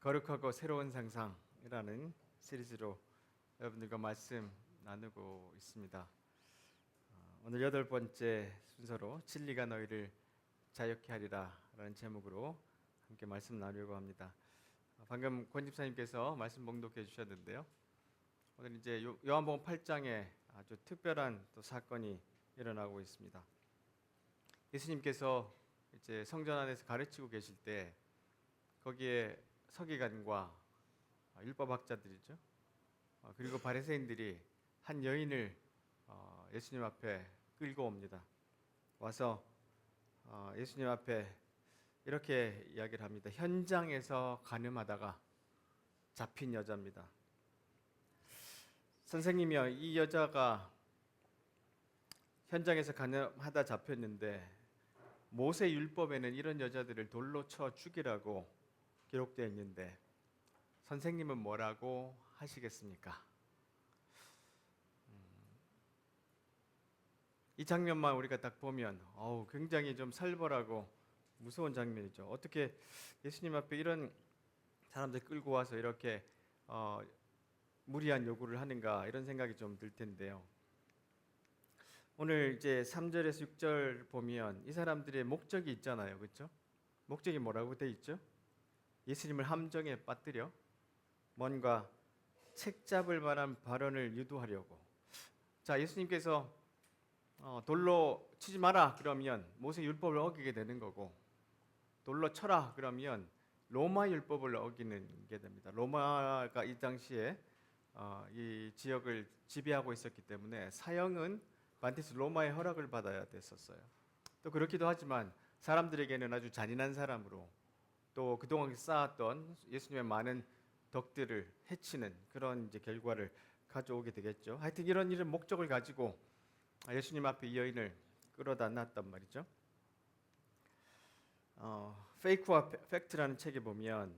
거룩하고 새로운 상상이라는 시리즈로 여러분들과 말씀 나누고 있습니다. 오늘 8번째 순서로 진리가 너희를 자유케 하리라 라는 제목으로 함께 말씀 나누려고 합니다. 방금 권 집사님께서 말씀 봉독해 주셨는데요. 오늘 이제 요한복음 8장에 아주 특별한 또 사건이 일어나고 있습니다. 예수님께서 이제 성전 안에서 가르치고 계실 때 거기에 서기관과 율법학자들이죠. 그리고 바리새인들이 한 여인을 예수님 앞에 끌고 옵니다. 와서 예수님 앞에 이렇게 이야기를 합니다. 현장에서 간음하다가 잡힌 여자입니다. 선생님이요, 이 여자가 현장에서 간음하다 잡혔는데 모세 율법에는 이런 여자들을 돌로 쳐 죽이라고 기록되어 있는데 선생님은 뭐라고 하시겠습니까? 이 장면만 우리가 딱 보면 굉장히 좀 살벌하고 무서운 장면이죠. 어떻게 예수님 앞에 이런 사람들 끌고 와서 이렇게 무리한 요구를 하는가, 이런 생각이 좀 들 텐데요. 오늘 이제 3절에서 6절 보면 이 사람들의 목적이 있잖아요. 그렇죠? 목적이 뭐라고 돼 있죠? 예수님을 함정에 빠뜨려 뭔가 책잡을 만한 발언을 유도하려고. 자, 예수님께서 돌로 치지 마라 그러면 모세 율법을 어기게 되는 거고, 돌로 쳐라 그러면 로마 율법을 어기는 게 됩니다. 로마가 이 당시에 이 지역을 지배하고 있었기 때문에 사형은 반드시 로마의 허락을 받아야 됐었어요. 또 그렇기도 하지만 사람들에게는 아주 잔인한 사람으로, 또 그동안 쌓았던 예수님의 많은 덕들을 해치는 그런 이제 결과를 가져오게 되겠죠. 하여튼 이런 목적을 가지고 예수님 앞에 이 여인을 끌어다 놨단 말이죠. 페이크와 팩트라는 책에 보면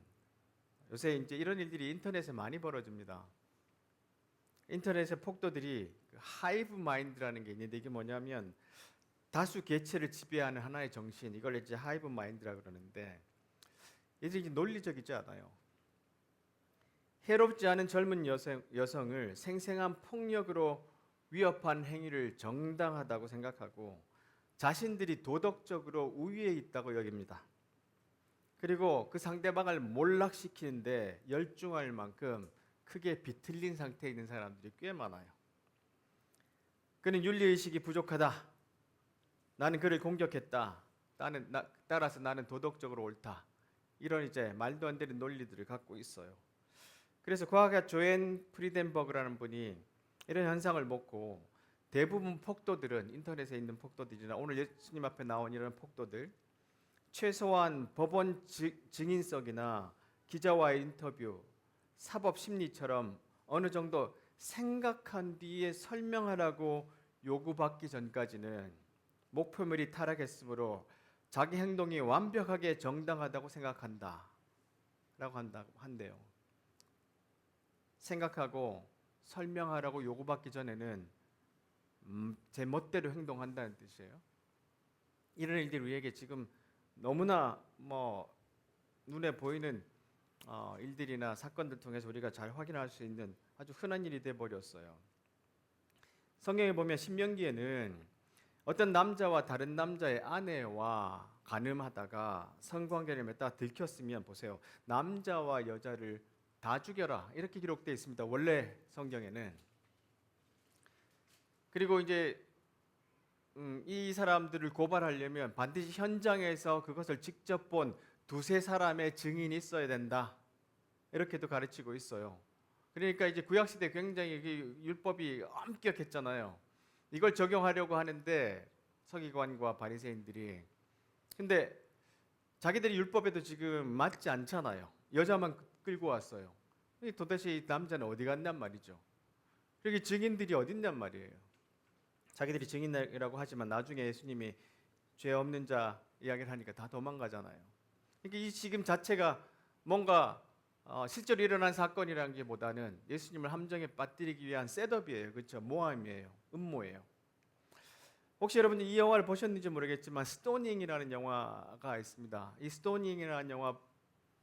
요새 이제 이런 일들이 인터넷에 많이 벌어집니다. 인터넷의 폭도들이 하이브 마인드라는 게 있는데, 이게 뭐냐면 다수 개체를 지배하는 하나의 정신, 이걸 이제 하이브 마인드라 그러는데, 이제 논리적이지 않아요. 해롭지 않은 젊은 여성을 생생한 폭력으로 위협한 행위를 정당하다고 생각하고 자신들이 도덕적으로 우위에 있다고 여깁니다. 그리고 그 상대방을 몰락시키는데 열중할 만큼 크게 비틀린 상태에 있는 사람들이 꽤 많아요. 그는 윤리의식이 부족하다. 나는 그를 공격했다. 따라서 나는 도덕적으로 옳다. 이런 이제 말도 안 되는 논리들을 갖고 있어요. 그래서 과학자 조앤 프리덴버그라는 분이 이런 현상을 보고, 대부분 폭도들은, 인터넷에 있는 폭도들이나 오늘 예수님 앞에 나온 이런 폭도들, 최소한 법원 증인석이나 기자와의 인터뷰, 사법 심리처럼 어느 정도 생각한 뒤에 설명하라고 요구받기 전까지는 목표물이 타락했으므로 자기 행동이 완벽하게 정당하다고 생각한다 라고 한대요. 생각하고 설명하라고 요구받기 전에는 제 멋대로 행동한다는 뜻이에요. 이런 일들이 우리에게 지금 너무나 눈에 보이는 일들이나 사건들 통해서 우리가 잘 확인할 수 있는 아주 흔한 일이 돼버렸어요. 성경에 보면 신명기에는 어떤 남자와 다른 남자의 아내와 간음하다가 성관계를 맺다가 들켰으면, 보세요, 남자와 여자를 다 죽여라 이렇게 기록되어 있습니다. 원래 성경에는. 그리고 이제 이 사람들을 고발하려면 반드시 현장에서 그것을 직접 본 두세 사람의 증인이 있어야 된다, 이렇게도 가르치고 있어요. 그러니까 이제 구약시대 굉장히 율법이 엄격했잖아요. 이걸 적용하려고 하는데 서기관과 바리새인들이, 근데 자기들이 율법에도 지금 맞지 않잖아요. 여자만 끌고 왔어요. 도대체 이 남자는 어디 갔냔 말이죠. 그리고 증인들이 어딨냔 말이에요. 자기들이 증인이라고 하지만 나중에 예수님이 죄 없는 자 이야기를 하니까 다 도망가잖아요. 그러니까 이 지금 자체가 뭔가 실제로 일어난 사건이라는 게 보다는 예수님을 함정에 빠뜨리기 위한 셋업이에요. 그렇죠? 모함이에요. 음모예요. 혹시 여러분이 이 영화를 보셨는지 모르겠지만 스토닝이라는 영화가 있습니다. 이 스토닝이라는 영화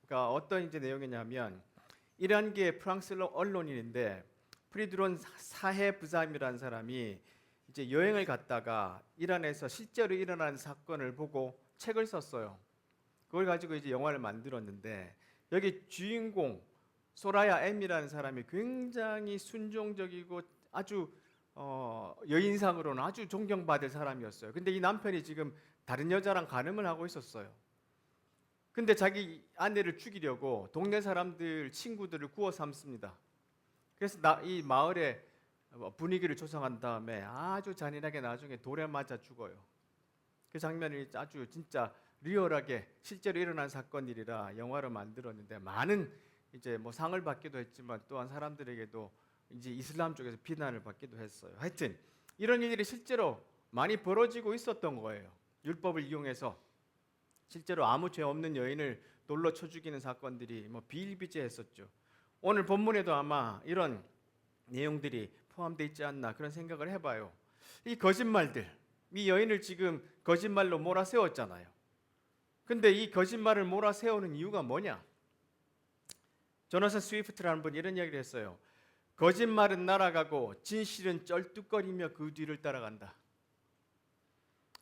그러니까 어떤 이제 내용이냐면 이란 게 프랑스 언론인인데 프리드론 사해 부사임이라는 사람이 이제 여행을 갔다가 이란에서 실제로 일어난 사건을 보고 책을 썼어요. 그걸 가지고 이제 영화를 만들었는데 여기 주인공 소라야 M이라는 사람이 굉장히 순종적이고 아주 여인상으로는 아주 존경받을 사람이었어요. 근데 이 남편이 지금 다른 여자랑 간음을 하고 있었어요. 근데 자기 아내를 죽이려고 동네 사람들 친구들을 구워 삼습니다. 그래서 이 마을에 분위기를 조성한 다음에 아주 잔인하게 나중에 돌에 맞아 죽어요. 그 장면이 아주 진짜 리얼하게 실제로 일어난 사건이라 영화로 만들었는데 많은 이제 뭐 상을 받기도 했지만 또한 사람들에게도 이제 이슬람 쪽에서 비난을 받기도 했어요. 하여튼 이런 일들이 실제로 많이 벌어지고 있었던 거예요. 율법을 이용해서 실제로 아무 죄 없는 여인을 돌로 쳐 죽이는 사건들이 뭐 비일비재했었죠. 오늘 본문에도 아마 이런 내용들이 포함되어 있지 않나 그런 생각을 해봐요. 이 거짓말들, 이 여인을 지금 거짓말로 몰아세웠잖아요. 근데 이 거짓말을 몰아세우는 이유가 뭐냐? 조나선 스위프트라는 분이 이런 이야기를 했어요. 거짓말은 날아가고 진실은 쩔뚝거리며 그 뒤를 따라간다.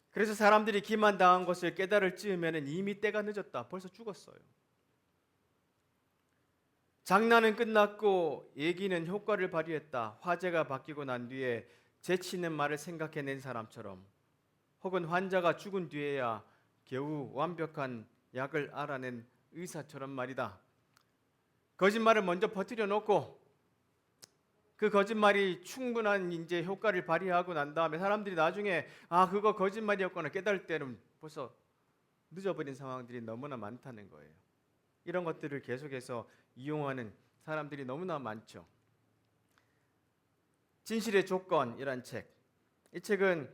그래서 사람들이 기만당한 것을 깨달을 즈음에는 이미 때가 늦었다. 벌써 죽었어요. 장난은 끝났고 얘기는 효과를 발휘했다. 화제가 바뀌고 난 뒤에 재치 있는 말을 생각해낸 사람처럼, 혹은 환자가 죽은 뒤에야 겨우 완벽한 약을 알아낸 의사처럼 말이다. 거짓말을 먼저 퍼뜨려 놓고 그 거짓말이 충분한 이제 효과를 발휘하고 난 다음에 사람들이 나중에 그거 거짓말이었구나 깨달을 때는 벌써 늦어버린 상황들이 너무나 많다는 거예요. 이런 것들을 계속해서 이용하는 사람들이 너무나 많죠. 진실의 조건이란 책. 이 책은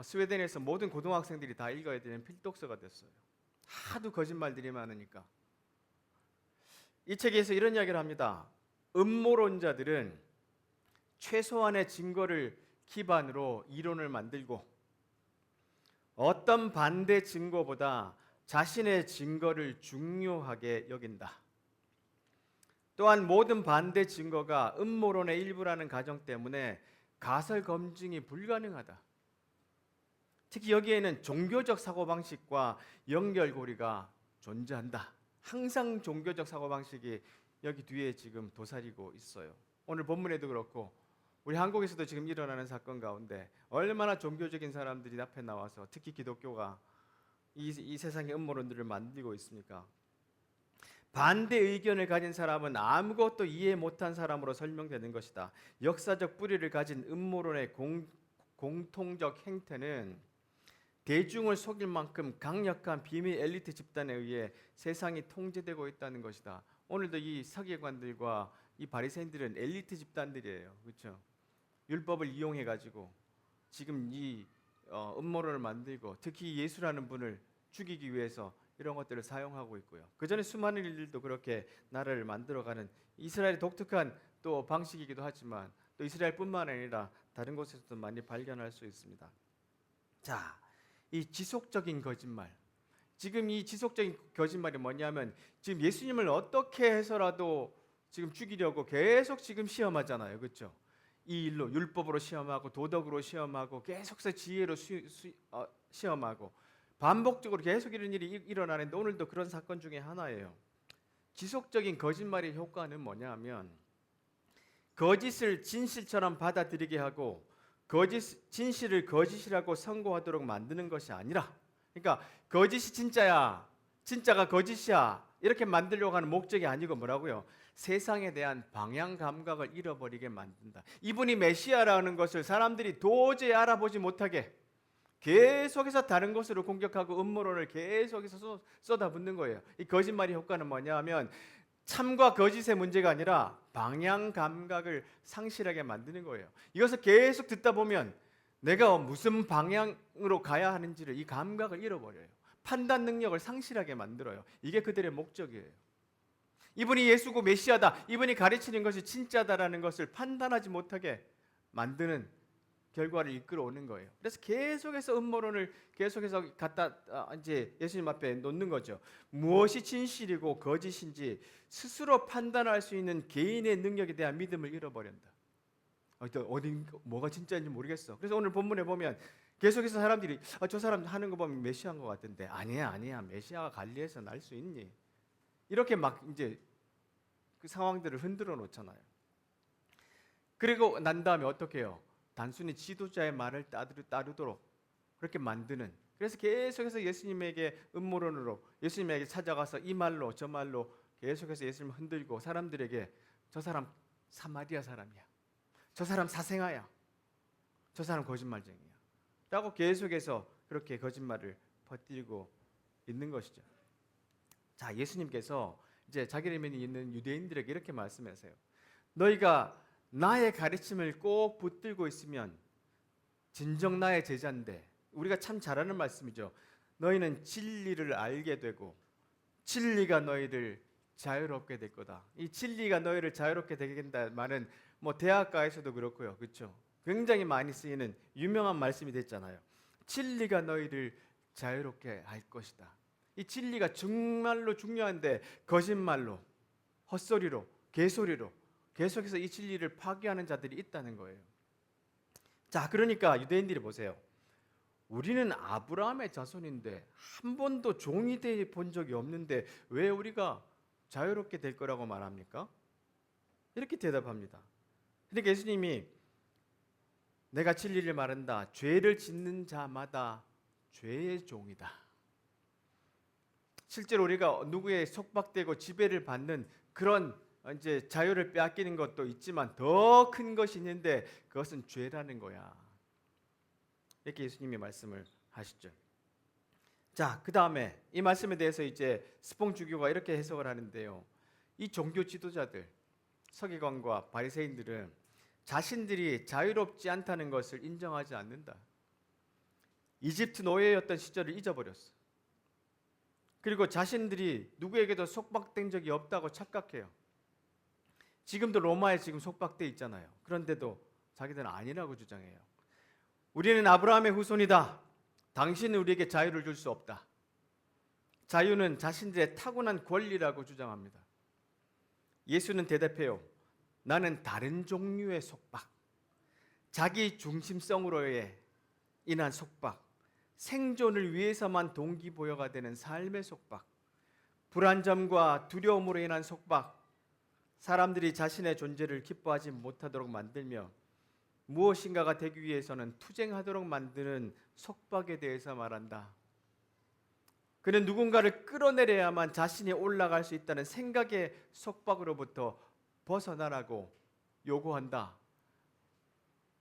스웨덴에서 모든 고등학생들이 다 읽어야 되는 필독서가 됐어요. 하도 거짓말들이 많으니까. 이 책에서 이런 이야기를 합니다. 음모론자들은 최소한의 증거를 기반으로 이론을 만들고 어떤 반대 증거보다 자신의 증거를 중요하게 여긴다. 또한 모든 반대 증거가 음모론의 일부라는 가정 때문에 가설 검증이 불가능하다. 특히 여기에는 종교적 사고방식과 연결고리가 존재한다. 항상 종교적 사고방식이 여기 뒤에 지금 도사리고 있어요. 오늘 본문에도 그렇고 우리 한국에서도 지금 일어나는 사건 가운데 얼마나 종교적인 사람들이 앞에 나와서 특히 기독교가 이 세상의 음모론들을 만들고 있습니까? 반대 의견을 가진 사람은 아무것도 이해 못한 사람으로 설명되는 것이다. 역사적 뿌리를 가진 음모론의 공통적 행태는 대중을 속일 만큼 강력한 비밀 엘리트 집단에 의해 세상이 통제되고 있다는 것이다. 오늘도 이 서기관들과 이 바리새인들은 엘리트 집단들이에요. 그렇죠? 율법을 이용해 가지고 지금 이 음모론을 만들고 특히 예수라는 분을 죽이기 위해서 이런 것들을 사용하고 있고요. 그 전에 수많은 일들도 그렇게 나라를 만들어가는 이스라엘의 독특한 또 방식이기도 하지만 또 이스라엘뿐만 아니라 다른 곳에서도 많이 발견할 수 있습니다. 자, 이 지속적인 거짓말. 지금 이 지속적인 거짓말이 뭐냐면 지금 예수님을 어떻게 해서라도 지금 죽이려고 계속 지금 시험하잖아요. 그렇죠? 이 일로 율법으로 시험하고 도덕으로 시험하고 계속해서 지혜로 시험하고 반복적으로 계속 이런 일이 일어나는데 오늘도 그런 사건 중에 하나예요. 지속적인 거짓말의 효과는 뭐냐면 거짓을 진실처럼 받아들이게 하고 진실을 거짓이라고 선고하도록 만드는 것이 아니라, 그러니까 거짓이 진짜야, 진짜가 거짓이야 이렇게 만들려고 하는 목적이 아니고 뭐라고요? 세상에 대한 방향 감각을 잃어버리게 만든다. 이분이 메시아라는 것을 사람들이 도저히 알아보지 못하게 계속해서 다른 것으로 공격하고 음모론을 계속해서 쏟아붓는 거예요. 이 거짓말의 효과는 뭐냐면 참과 거짓의 문제가 아니라 방향 감각을 상실하게 만드는 거예요. 이것을 계속 듣다 보면 내가 무슨 방향으로 가야 하는지를 이 감각을 잃어버려요. 판단 능력을 상실하게 만들어요. 이게 그들의 목적이에요. 이분이 예수고 메시아다, 이분이 가르치는 것이 진짜다라는 것을 판단하지 못하게 만드는 결과를 이끌어오는 거예요. 그래서 계속해서 음모론을 계속해서 이제 예수님 앞에 놓는 거죠. 무엇이 진실이고 거짓인지 스스로 판단할 수 있는 개인의 능력에 대한 믿음을 잃어버린다. 뭐가 진짜인지 모르겠어. 그래서 오늘 본문에 보면 계속해서 사람들이 저 사람 하는 거 보면 메시아인 것 같은데 아니야 메시아가 갈릴리에서 날 수 있니? 이렇게 막 이제 그 상황들을 흔들어 놓잖아요. 그리고 난 다음에 어떻게 해요? 단순히 지도자의 말을 따르도록 그렇게 만드는. 그래서 계속해서 예수님에게 음모론으로 예수님에게 찾아가서 이 말로 저 말로 계속해서 예수님을 흔들고 사람들에게 저 사람 사마리아 사람이야, 저 사람 사생아야, 저 사람 거짓말쟁이야 라고 계속해서 그렇게 거짓말을 퍼뜨리고 있는 것이죠. 자, 예수님께서 이제 자기를 믿는 유대인들에게 이렇게 말씀하세요. 너희가 나의 가르침을 꼭 붙들고 있으면 진정 나의 제자인데, 우리가 참 잘하는 말씀이죠. 너희는 진리를 알게 되고 진리가 너희를 자유롭게 될 거다. 이 진리가 너희를 자유롭게 되게 된다는 말은 뭐 대학가에서도 그렇고요. 그렇죠? 굉장히 많이 쓰이는 유명한 말씀이 됐잖아요. 진리가 너희를 자유롭게 할 것이다. 이 진리가 정말로 중요한데 거짓말로, 헛소리로, 개소리로 계속해서 이 진리를 파괴하는 자들이 있다는 거예요. 자, 그러니까 유대인들이 보세요. 우리는 아브라함의 자손인데 한 번도 종이 돼 본 적이 없는데 왜 우리가 자유롭게 될 거라고 말합니까? 이렇게 대답합니다. 그러니까 예수님이 내가 진리를 말한다. 죄를 짓는 자마다 죄의 종이다. 실제로 우리가 누구의 속박되고 지배를 받는 그런 이제 자유를 빼앗기는 것도 있지만 더 큰 것이 있는데 그것은 죄라는 거야. 이렇게 예수님이 말씀을 하시죠. 자, 그 다음에 이 말씀에 대해서 이제 스뽕주교가 이렇게 해석을 하는데요. 이 종교 지도자들, 서기관과 바리새인들은 자신들이 자유롭지 않다는 것을 인정하지 않는다. 이집트 노예였던 시절을 잊어버렸어. 그리고 자신들이 누구에게도 속박된 적이 없다고 착각해요. 지금도 로마에 지금 속박돼 있잖아요. 그런데도 자기들은 아니라고 주장해요. 우리는 아브라함의 후손이다. 당신은 우리에게 자유를 줄 수 없다. 자유는 자신들의 타고난 권리라고 주장합니다. 예수는 대답해요. 나는 다른 종류의 속박, 자기 중심성으로의 인한 속박, 생존을 위해서만 동기부여가 되는 삶의 속박, 불안점과 두려움으로 인한 속박, 사람들이 자신의 존재를 기뻐하지 못하도록 만들며 무엇인가가 되기 위해서는 투쟁하도록 만드는 속박에 대해서 말한다. 그는 누군가를 끌어내려야만 자신이 올라갈 수 있다는 생각의 속박으로부터 벗어나라고 요구한다.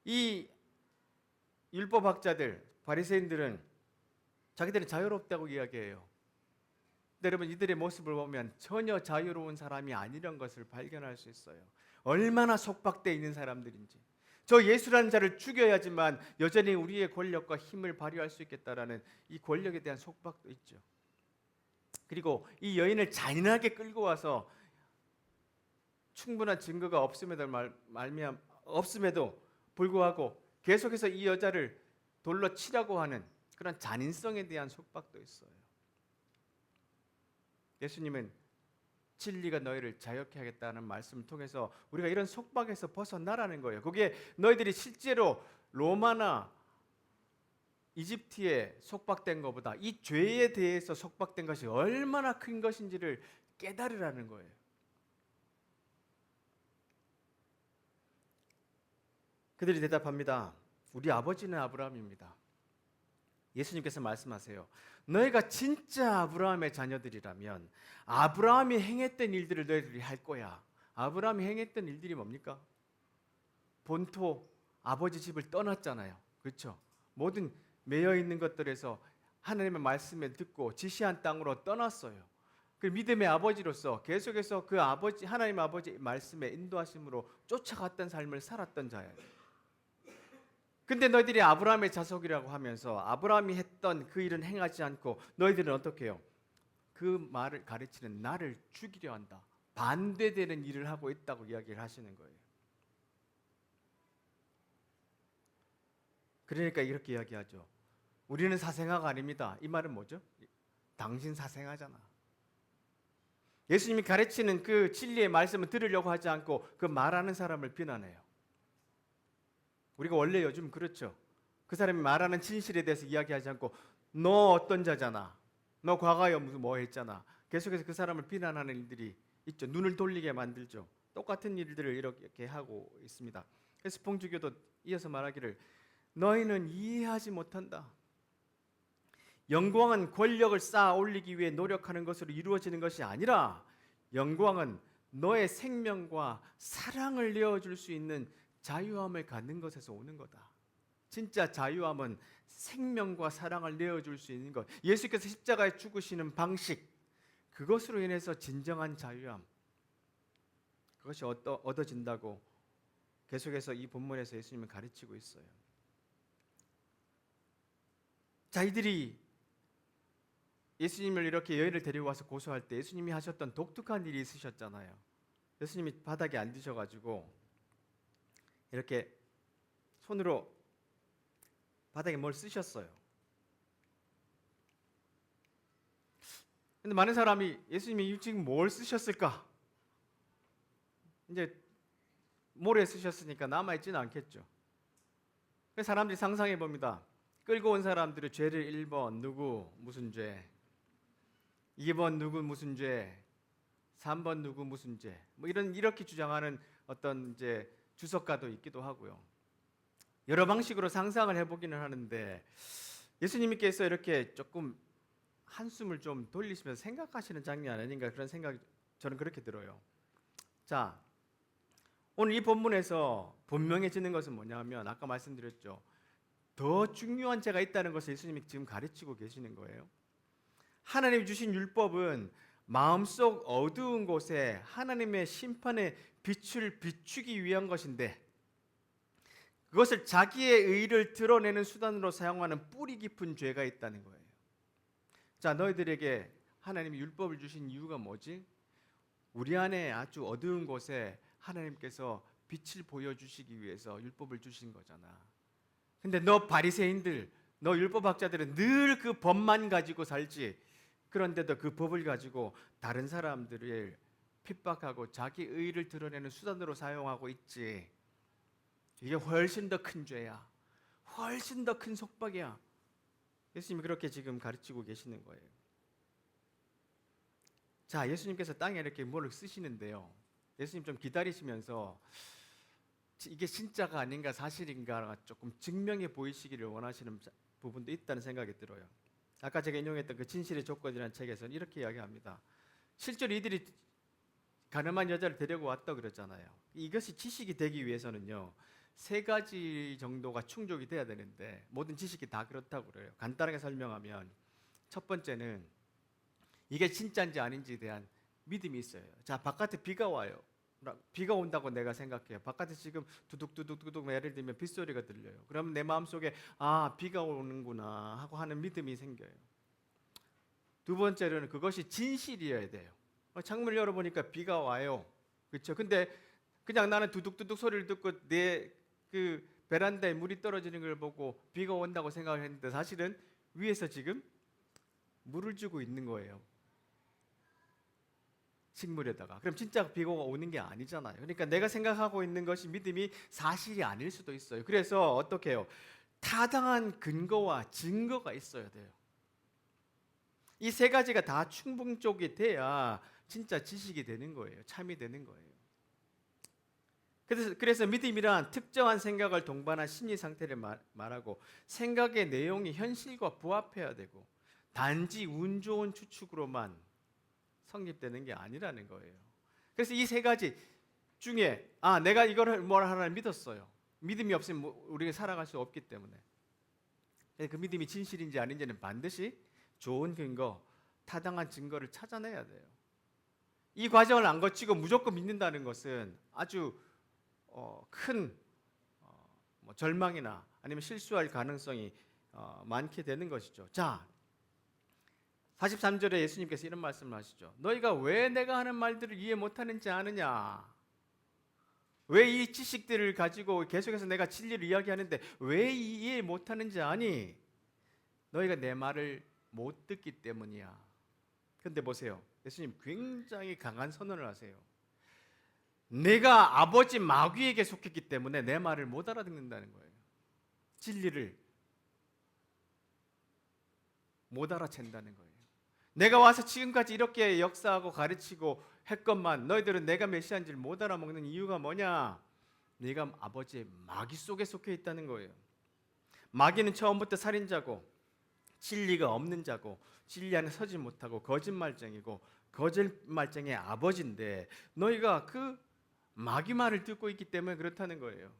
이 율법학자들, 바리새인들은 자기들이 자유롭다고 이야기해요. 근데 여러분, 이들의 모습을 보면 전혀 자유로운 사람이 아니란 것을 발견할 수 있어요. 얼마나 속박되어 있는 사람들인지. 저 예수라는 자를 죽여야지만 여전히 우리의 권력과 힘을 발휘할 수 있겠다라는 이 권력에 대한 속박도 있죠. 그리고 이 여인을 잔인하게 끌고 와서 충분한 증거가 없음에도 불구하고 계속해서 이 여자를 돌로 치려고 하는 그런 잔인성에 대한 속박도 있어요. 예수님은 진리가 너희를 자유케 하겠다는 말씀을 통해서 우리가 이런 속박에서 벗어나라는 거예요. 그게 너희들이 실제로 로마나 이집트에 속박된 것보다 이 죄에 대해서 속박된 것이 얼마나 큰 것인지를 깨달으라는 거예요. 그들이 대답합니다. 우리 아버지는 아브라함입니다. 예수님께서 말씀하세요. 너희가 진짜 아브라함의 자녀들이라면 아브라함이 행했던 일들을 너희들이 할 거야. 아브라함이 행했던 일들이 뭡니까? 본토 아버지 집을 떠났잖아요. 그렇죠? 모든 매여 있는 것들에서 하나님의 말씀을 듣고 지시한 땅으로 떠났어요. 그 믿음의 아버지로서 계속해서 그 아버지 하나님 아버지 말씀의 인도하심으로 쫓아갔던 삶을 살았던 자예요. 근데 너희들이 아브라함의 자손이라고 하면서 아브라함이 했던 그 일은 행하지 않고 너희들은 어떻게 해요? 그 말을 가르치는 나를 죽이려 한다. 반대되는 일을 하고 있다고 이야기를 하시는 거예요. 그러니까 이렇게 이야기하죠. 우리는 사생아가 아닙니다. 이 말은 뭐죠? 당신 사생아잖아. 예수님이 가르치는 그 진리의 말씀을 들으려고 하지 않고 그 말하는 사람을 비난해요. 우리가 원래 요즘 그렇죠. 그 사람이 말하는 진실에 대해서 이야기하지 않고 너 어떤 자잖아. 너 과거에 무슨 뭐 했잖아. 계속해서 그 사람을 비난하는 일들이 있죠. 눈을 돌리게 만들죠. 똑같은 일들을 이렇게 하고 있습니다. 그래서 봉주교도 이어서 말하기를 너희는 이해하지 못한다. 영광은 권력을 쌓아 올리기 위해 노력하는 것으로 이루어지는 것이 아니라 영광은 너의 생명과 사랑을 내어줄 수 있는 자유함을 갖는 것에서 오는 거다. 진짜 자유함은 생명과 사랑을 내어줄 수 있는 것. 예수께서 십자가에 죽으시는 방식, 그것으로 인해서 진정한 자유함, 그것이 얻어진다고 계속해서 이 본문에서 예수님은 가르치고 있어요. 자, 이들이 예수님을 이렇게 여인을 데리고 와서 고소할 때 예수님이 하셨던 독특한 일이 있으셨잖아요. 예수님이 바닥에 앉으셔가지고 이렇게 손으로 바닥에 뭘 쓰셨어요. 근데 많은 사람이 예수님이 지금 뭘 쓰셨을까? 이제 모래 쓰셨으니까 남아있지는 않겠죠. 그래서 사람들이 상상해 봅니다. 끌고 온 사람들의 죄를 1번 누구 무슨 죄, 2번 누구 무슨 죄, 3번 누구 무슨 죄, 뭐 이렇게 주장하는 어떤 이제 주석가도 있기도 하고요. 여러 방식으로 상상을 해보기는 하는데 예수님께서 이렇게 조금 한숨을 좀 돌리시면서 생각하시는 장면 아닌가 그런 생각이 저는 그렇게 들어요. 자, 오늘 이 본문에서 분명해지는 것은 뭐냐면 아까 말씀드렸죠. 더 중요한 죄가 있다는 것을 예수님이 지금 가르치고 계시는 거예요. 하나님이 주신 율법은 마음속 어두운 곳에 하나님의 심판의 빛을 비추기 위한 것인데 그것을 자기의 의를 드러내는 수단으로 사용하는 뿌리 깊은 죄가 있다는 거예요. 자, 너희들에게 하나님이 율법을 주신 이유가 뭐지? 우리 안에 아주 어두운 곳에 하나님께서 빛을 보여주시기 위해서 율법을 주신 거잖아. 근데 너 바리새인들, 너 율법학자들은 늘 그 법만 가지고 살지. 그런데도 그 법을 가지고 다른 사람들을 핍박하고 자기 의를 드러내는 수단으로 사용하고 있지. 이게 훨씬 더 큰 죄야. 훨씬 더 큰 속박이야. 예수님이 그렇게 지금 가르치고 계시는 거예요. 자, 예수님께서 땅에 이렇게 뭐를 쓰시는데요. 예수님 좀 기다리시면서 이게 진짜가 아닌가 사실인가 조금 증명해 보이시기를 원하시는 부분도 있다는 생각이 들어요. 아까 제가 인용했던 그 진실의 조건이라는 책에서는 이렇게 이야기합니다. 실제로 이들이 가늠한 여자를 데리고 왔다 그랬잖아요. 이것이 지식이 되기 위해서는요 3가지 정도가 충족이 돼야 되는데 모든 지식이 다 그렇다고 그래요. 간단하게 설명하면 첫 번째는 이게 진짜인지 아닌지에 대한 믿음이 있어요. 자, 바깥에 비가 와요. 비가 온다고 내가 생각해요. 바깥에 지금 두둑두둑두둑 예를 들면 빗소리가 들려요. 그러면 내 마음속에 비가 오는구나 하고 하는 믿음이 생겨요. 두 번째로는 그것이 진실이어야 돼요. 창문을 열어보니까 비가 와요. 그렇죠? 근데 그냥 나는 두둑두둑 소리를 듣고 내 그 베란다에 물이 떨어지는 걸 보고 비가 온다고 생각을 했는데 사실은 위에서 지금 물을 주고 있는 거예요. 식물에다가. 그럼 진짜 비가 오는 게 아니잖아요. 그러니까 내가 생각하고 있는 것이 믿음이 사실이 아닐 수도 있어요. 그래서 어떻게 해요? 타당한 근거와 증거가 있어야 돼요. 이 3가지가 다 충분적이 돼야 진짜 지식이 되는 거예요. 참이 되는 거예요. 그래서 믿음이란 특정한 생각을 동반한 심리 상태를 말하고 생각의 내용이 현실과 부합해야 되고 단지 운 좋은 추측으로만 성립되는 게 아니라는 거예요. 그래서 이 3가지 중에 내가 이걸 뭘 하나 믿었어요. 믿음이 없으면 우리가 살아갈 수 없기 때문에 그 믿음이 진실인지 아닌지는 반드시 좋은 근거, 타당한 증거를 찾아내야 돼요. 이 과정을 안 거치고 무조건 믿는다는 것은 아주 큰 절망이나 아니면 실수할 가능성이 많게 되는 것이죠. 자, 43절에 예수님께서 이런 말씀을 하시죠. 너희가 왜 내가 하는 말들을 이해 못하는지 아느냐? 왜 이 지식들을 가지고 계속해서 내가 진리를 이야기하는데 왜 이해 못하는지 아니? 너희가 내 말을 못 듣기 때문이야. 근데 보세요. 예수님 굉장히 강한 선언을 하세요. 내가 아버지 마귀에게 속했기 때문에 내 말을 못 알아듣는다는 거예요. 진리를 못 알아챈다는 거예요. 내가 와서 지금까지 이렇게 역사하고 가르치고 했건만 너희들은 내가 메시아인지를 못 알아먹는 이유가 뭐냐? 네가 아버지의 마귀 속에 속해 있다는 거예요. 마귀는 처음부터 살인자고 진리가 없는 자고 진리 안에 서지 못하고 거짓말쟁이고 거짓말쟁이의 아버지인데 너희가 그 마귀 말을 듣고 있기 때문에 그렇다는 거예요.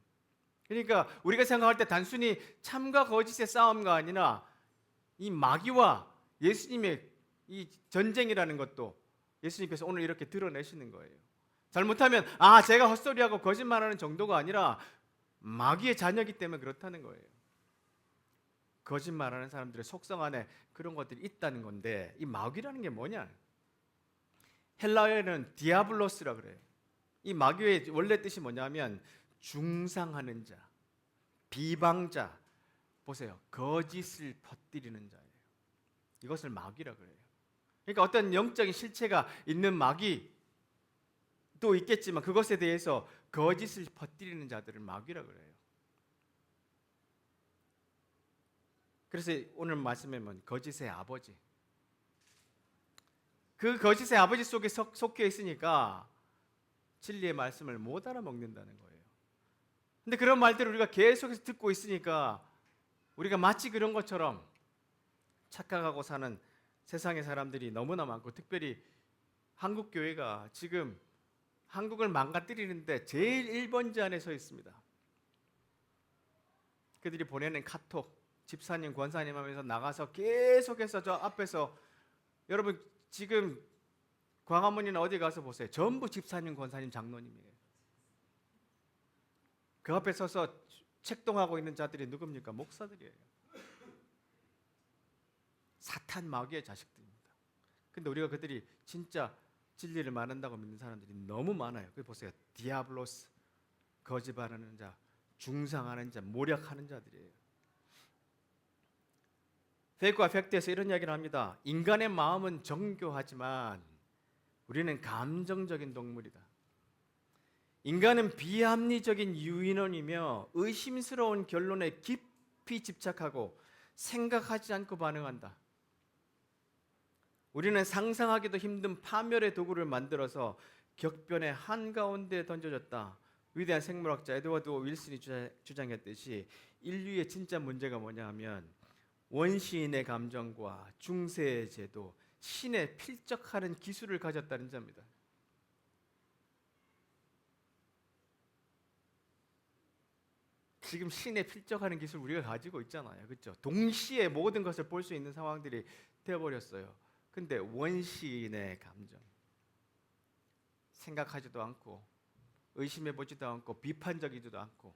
그러니까 우리가 생각할 때 단순히 참과 거짓의 싸움가 아니라 이 마귀와 예수님의 이 전쟁이라는 것도 예수님께서 오늘 이렇게 드러내시는 거예요. 잘못하면 제가 헛소리하고 거짓말하는 정도가 아니라 마귀의 자녀이기 때문에 그렇다는 거예요. 거짓말하는 사람들의 속성 안에 그런 것들이 있다는 건데 이 마귀라는 게 뭐냐? 헬라어에는 디아블로스라 그래요. 이 마귀의 원래 뜻이 뭐냐면 중상하는 자, 비방자. 보세요. 거짓을 퍼뜨리는 자예요. 이것을 마귀라 그래요. 그러니까 어떤 영적인 실체가 있는 마귀도 있겠지만 그것에 대해서 거짓을 퍼뜨리는 자들을 마귀라 그래요. 그래서 오늘 말씀에 보면 거짓의 아버지. 그 거짓의 아버지 속에 속해 있으니까 진리의 말씀을 못 알아먹는다는 거예요. 근데 그런 말들을 우리가 계속해서 듣고 있으니까 우리가 마치 그런 것처럼 착각하고 사는 세상의 사람들이 너무나 많고 특별히 한국 교회가 지금 한국을 망가뜨리는데 제일 1번지 안에 서 있습니다. 그들이 보내는 카톡, 집사님, 권사님 하면서 나가서 계속해서 저 앞에서 여러분 지금 광화문이나 어디 가서 보세요. 전부 집사님, 권사님, 장로님이에요. 그 앞에 서서 책동하고 있는 자들이 누굽니까? 목사들이에요. 사탄 마귀의 자식들입니다. 근데 우리가 그들이 진짜 진리를 말한다고 믿는 사람들이 너무 많아요. 그 보세요. 디아블로스, 거짓말하는 자, 중상하는 자, 모략하는 자들이에요. 페이크와 팩트에서 이런 이야기를 합니다. 인간의 마음은 정교하지만 우리는 감정적인 동물이다. 인간은 비합리적인 유인원이며 의심스러운 결론에 깊이 집착하고 생각하지 않고 반응한다. 우리는 상상하기도 힘든 파멸의 도구를 만들어서 격변의 한가운데 던져졌다. 위대한 생물학자 에드워드 윌슨이 주장했듯이 인류의 진짜 문제가 뭐냐 하면 원시인의 감정과 중세의 제도, 신에 필적하는 기술을 가졌다는 점입니다. 지금 신에 필적하는 기술 우리가 가지고 있잖아요. 그렇죠? 동시에 모든 것을 볼 수 있는 상황들이 되어버렸어요. 근데 원시인의 감정, 생각하지도 않고 의심해보지도 않고 비판적이지도 않고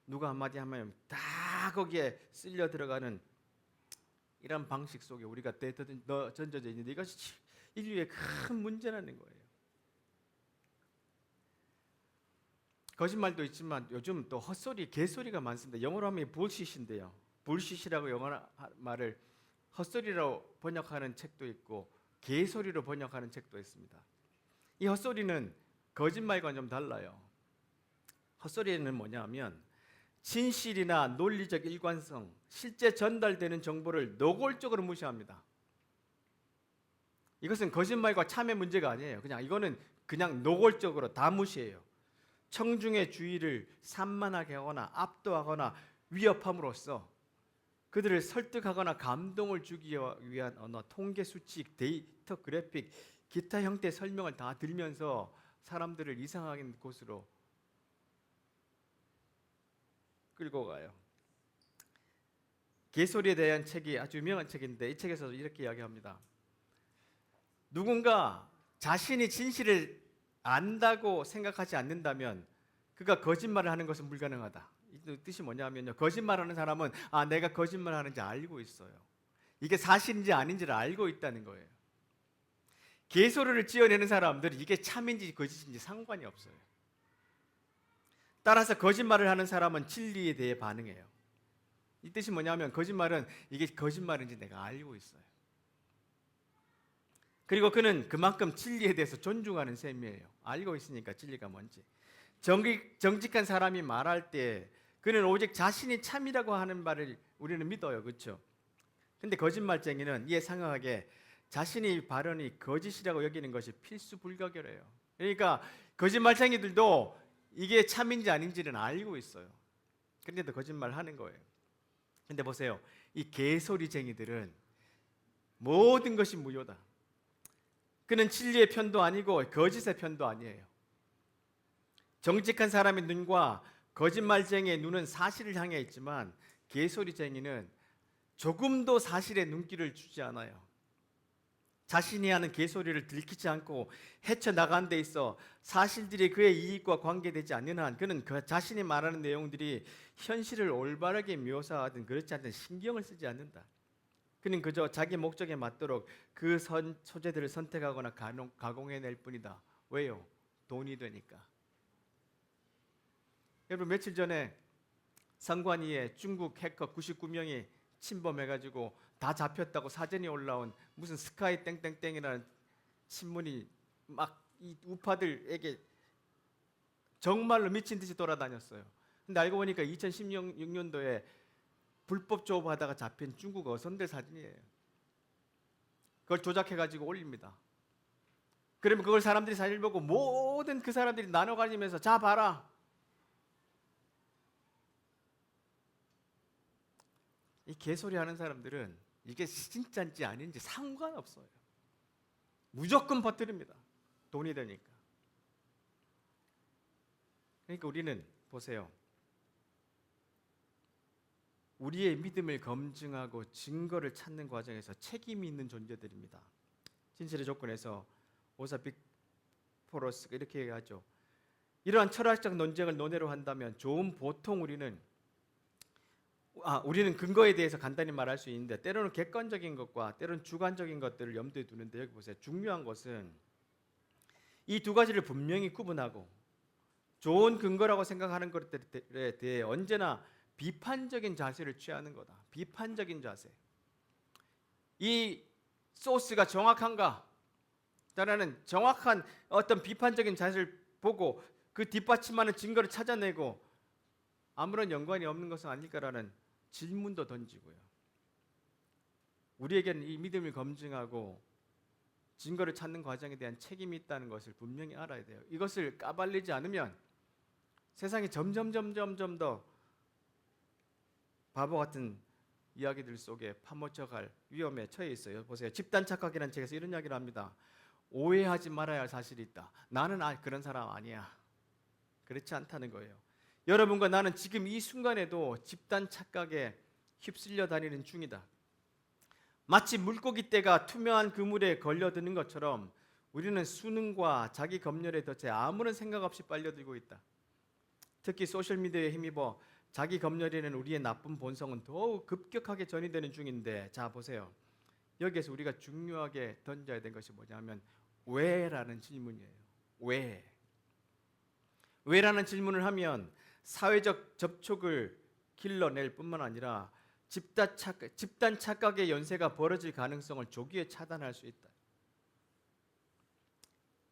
누가 한마디 하면 다 거기에 쓸려 들어가는 이런 방식 속에 우리가 던져져 있는데 이것이 인류의 큰 문제라는 거예요. 거짓말도 있지만 요즘 또 헛소리, 개소리가 많습니다. 영어로 하면 bullshit인데요. bullshit이라고 영어 말을 헛소리로 번역하는 책도 있고 개소리로 번역하는 책도 있습니다. 이 헛소리는 거짓말과 좀 달라요. 헛소리는 뭐냐면 진실이나 논리적 일관성, 실제 전달되는 정보를 노골적으로 무시합니다. 이것은 거짓말과 참의 문제가 아니에요. 이거는 그냥 노골적으로 다 무시해요. 청중의 주의를 산만하게 하거나 압도하거나 위협함으로써 그들을 설득하거나 감동을 주기 위한 언어, 통계 수칙, 데이터 그래픽, 기타 형태의 설명을 다 들면서 사람들을 이상한 곳으로 끌고 가요. 개소리에 대한 책이 아주 유명한 책인데 이 책에서도 이렇게 이야기합니다. 누군가 자신이 진실을 안다고 생각하지 않는다면 그가 거짓말을 하는 것은 불가능하다. 이 뜻이 뭐냐면요. 거짓말하는 사람은 내가 거짓말하는지 알고 있어요. 이게 사실인지 아닌지를 알고 있다는 거예요. 개소리를 지어내는 사람들은 이게 참인지 거짓인지 상관이 없어요. 따라서 거짓말을 하는 사람은 진리에 대해 반응해요. 이 뜻이 뭐냐면 거짓말은 이게 거짓말인지 내가 알고 있어요. 그리고 그는 그만큼 진리에 대해서 존중하는 셈이에요. 알고 있으니까 진리가 뭔지. 정직한 사람이 말할 때 그는 오직 자신이 참이라고 하는 말을 우리는 믿어요. 그렇죠? 근데 거짓말쟁이는 이에 상응하게 자신의 발언이 거짓이라고 여기는 것이 필수불가결해요. 그러니까 거짓말쟁이들도 이게 참인지 아닌지는 알고 있어요. 그런데도 거짓말하는 거예요. 근데 보세요. 이 개소리쟁이들은 모든 것이 무효다. 그는 진리의 편도 아니고 거짓의 편도 아니에요. 정직한 사람의 눈과 거짓말쟁이의 눈은 사실을 향해 있지만 개소리쟁이는 조금도 사실에 눈길을 주지 않아요. 자신이 하는 개소리를 들키지 않고 헤쳐나가는 데 있어 사실들이 그의 이익과 관계되지 않는 한 그는 그 자신이 말하는 내용들이 현실을 올바르게 묘사하든 그렇지 않든 신경을 쓰지 않는다. 그는 그저 자기 목적에 맞도록 그 소재들을 선택하거나 가공해낼 뿐이다. 왜요? 돈이 되니까. 여러분 며칠 전에 성관이에 중국 해커 99명이 침범해가지고 다 잡혔다고 사진이 올라온 무슨 스카이 땡땡땡이라는 신문이 막 이 우파들에게 정말로 미친 듯이 돌아다녔어요. 근데 알고 보니까 2016년도에 불법 조업하다가 잡힌 중국 어선들 사진이에요. 그걸 조작해가지고 올립니다. 그러면 그걸 사람들이 사진을 보고 모든 그 사람들이 나눠 가지면서 자 봐라. 이 개소리 하는 사람들은 이게 진짜인지 아닌지 상관없어요. 무조건 퍼뜨립니다. 돈이 되니까. 그러니까 우리는 보세요. 우리의 믿음을 검증하고 증거를 찾는 과정에서 책임이 있는 존재들입니다. 진실의 조건에서 오사 빅포러스가 이렇게 얘기하죠. 이러한 철학적 논쟁을 논외로 한다면 보통 우리는 근거에 대해서 간단히 말할 수 있는데 때로는 객관적인 것과 때로는 주관적인 것들을 염두에 두는데 여기 보세요. 중요한 것은 이 두 가지를 분명히 구분하고 좋은 근거라고 생각하는 것들에 대해 언제나 비판적인 자세를 취하는 거다. 비판적인 자세. 이 소스가 정확한가? 따라는 정확한 어떤 비판적인 자세를 보고 그 뒷받침하는 증거를 찾아내고 아무런 연관이 없는 것은 아닐까라는 질문도 던지고요. 우리에게는 이 믿음을 검증하고 증거를 찾는 과정에 대한 책임이 있다는 것을 분명히 알아야 돼요. 이것을 까발리지 않으면 세상이 점점 더 바보 같은 이야기들 속에 파묻혀갈 위험에 처해 있어요. 보세요. 집단 착각이라는 책에서 이런 이야기를 합니다. 오해하지 말아야 할 사실이 있다. 나는 그런 사람 아니야. 그렇지 않다는 거예요. 여러분과 나는 지금 이 순간에도 집단 착각에 휩쓸려 다니는 중이다. 마치 물고기 떼가 투명한 그물에 걸려드는 것처럼 우리는 수능과 자기 검열에 덫에 아무런 생각 없이 빨려들고 있다. 특히 소셜미디어에 힘입어 자기 검열에는 우리의 나쁜 본성은 더욱 급격하게 전이되는 중인데 자 보세요. 여기에서 우리가 중요하게 던져야 될 것이 뭐냐면 왜라는 질문이에요. 왜? 왜라는 질문을 하면 사회적 접촉을 길러낼 뿐만 아니라 집단 착각의 연쇄가 벌어질 가능성을 조기에 차단할 수 있다.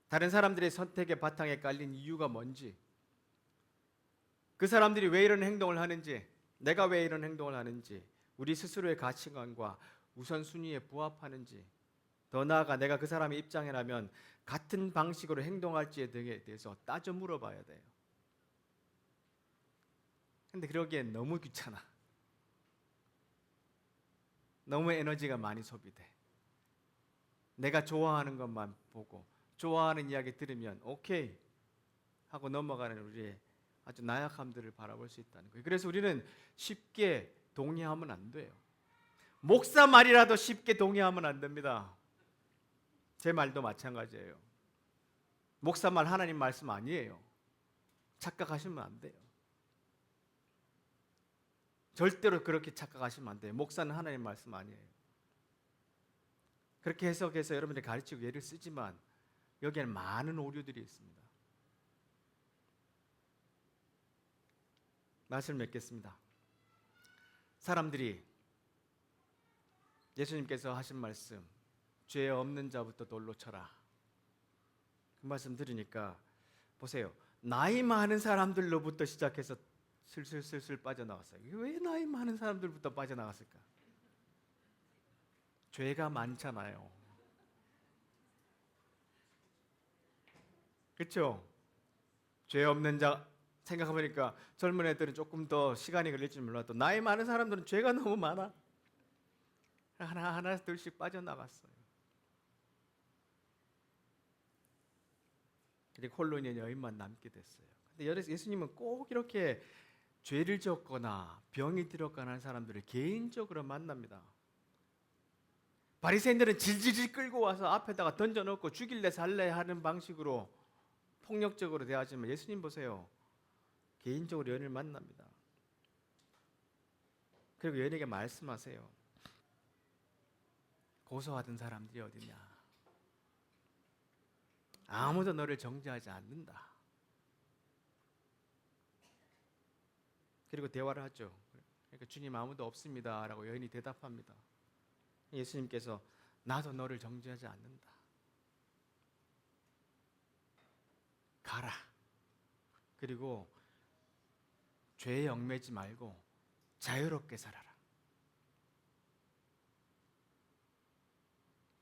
다른 사람들의 선택의 바탕에 깔린 이유가 뭔지, 그 사람들이 왜 이런 행동을 하는지, 내가 왜 이런 행동을 하는지, 우리 스스로의 가치관과 우선순위에 부합하는지, 더 나아가 내가 그 사람의 입장이라면 같은 방식으로 행동할지에 대해서 따져 물어봐야 돼요. 근데 그러기엔 너무 귀찮아. 너무 에너지가 많이 소비돼. 내가 좋아하는 것만 보고 좋아하는 이야기 들으면 오케이 하고 넘어가는 우리의 아주 나약함들을 바라볼 수 있다는 거예요. 그래서 우리는 쉽게 동의하면 안 돼요. 목사 말이라도 쉽게 동의하면 안 됩니다. 제 말도 마찬가지예요. 목사 말 하나님 말씀 아니에요. 착각하시면 안 돼요. 절대로 그렇게 착각하시면 안 돼요. 목사는 하나님 말씀 아니에요. 그렇게 해석해서 여러분들이 가르치고 예를 쓰지만 여기에는 많은 오류들이 있습니다. 말씀을 맺겠습니다. 사람들이 예수님께서 하신 말씀, 죄 없는 자부터 돌로 쳐라, 그 말씀 들으니까 보세요. 나이 많은 사람들로부터 시작해서 슬슬 빠져나갔어요. 왜 나이 많은 사람들부터 빠져나갔을까? 죄가 많잖아요. 그렇죠? 죄 없는 자 생각해보니까 젊은 애들은 조금 더 시간이 걸릴지 몰라도 나이 많은 사람들은 죄가 너무 많아. 하나 둘씩 빠져나갔어요. 그리고 홀로 있는 여인만 남게 됐어요. 근데 예수님은 꼭 이렇게 죄를 지었거나 병이 들었거나 하는 사람들을 개인적으로 만납니다. 바리새인들은 질질질 끌고 와서 앞에다가 던져놓고 죽일래 살래 하는 방식으로 폭력적으로 대하지만 예수님 보세요. 개인적으로 여인을 만납니다. 그리고 여인에게 말씀하세요. 고소하던 사람들이 어디냐? 아무도 너를 정죄하지 않는다. 그리고 대화를 하죠. 그러니까 주님 아무도 없습니다 라고 여인이 대답합니다. 예수님께서 나도 너를 정죄하지 않는다. 가라. 그리고 죄에 얽매지 말고 자유롭게 살아라.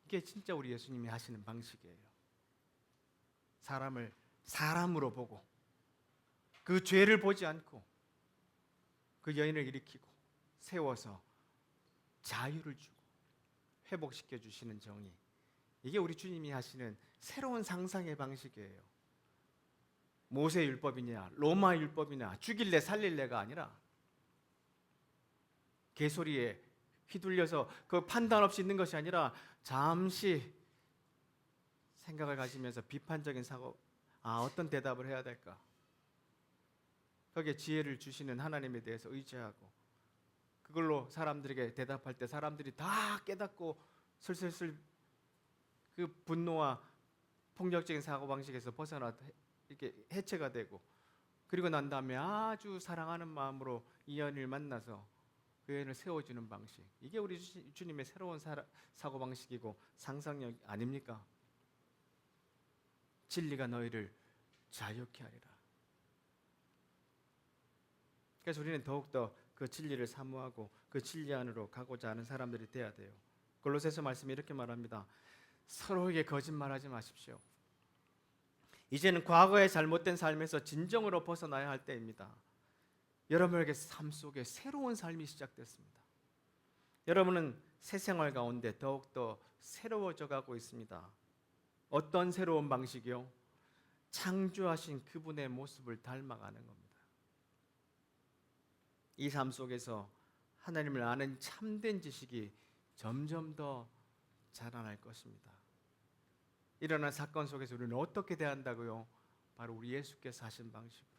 이게 진짜 우리 예수님이 하시는 방식이에요. 사람을 사람으로 보고 그 죄를 보지 않고 그 여인을 일으키고 세워서 자유를 주고 회복시켜 주시는 정의. 이게 우리 주님이 하시는 새로운 상상의 방식이에요. 모세 율법이냐 로마 율법이냐 죽일래 살릴래가 아니라 개소리에 휘둘려서 그 판단 없이 있는 것이 아니라 잠시 생각을 가지면서 비판적인 사고, 어떤 대답을 해야 될까? 거기에 지혜를 주시는 하나님에 대해서 의지하고 그걸로 사람들에게 대답할 때 사람들이 다 깨닫고 슬슬 그 분노와 폭력적인 사고방식에서 벗어나 이렇게 해체가 되고 그리고 난 다음에 아주 사랑하는 마음으로 이 여인을 만나서 그 여인을 세워주는 방식. 이게 우리 주님의 새로운 사고방식이고 상상력 아닙니까? 진리가 너희를 자유케 하리라. 그래서 우리는 더욱더 그 진리를 사모하고 그 진리 안으로 가고자 하는 사람들이 돼야 돼요. 골로새서 말씀이 이렇게 말합니다. 서로에게 거짓말하지 마십시오. 이제는 과거의 잘못된 삶에서 진정으로 벗어나야 할 때입니다. 여러분에게 삶 속에 새로운 삶이 시작됐습니다. 여러분은 새 생활 가운데 더욱더 새로워져 가고 있습니다. 어떤 새로운 방식이요? 창조하신 그분의 모습을 닮아가는 겁니다. 이 삶 속에서 하나님을 아는 참된 지식이 점점 더 자라날 것입니다. 일어난 사건 속에서 우리는 어떻게 대한다고요? 바로 우리 예수께서 하신 방식으로.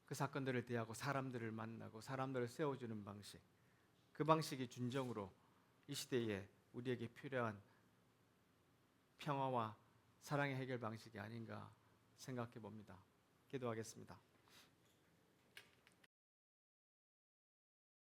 그 사건들을 대하고 사람들을 만나고 사람들을 세워주는 방식. 그 방식이 진정으로 이 시대에 우리에게 필요한 평화와 사랑의 해결 방식이 아닌가 생각해 봅니다. 기도하겠습니다.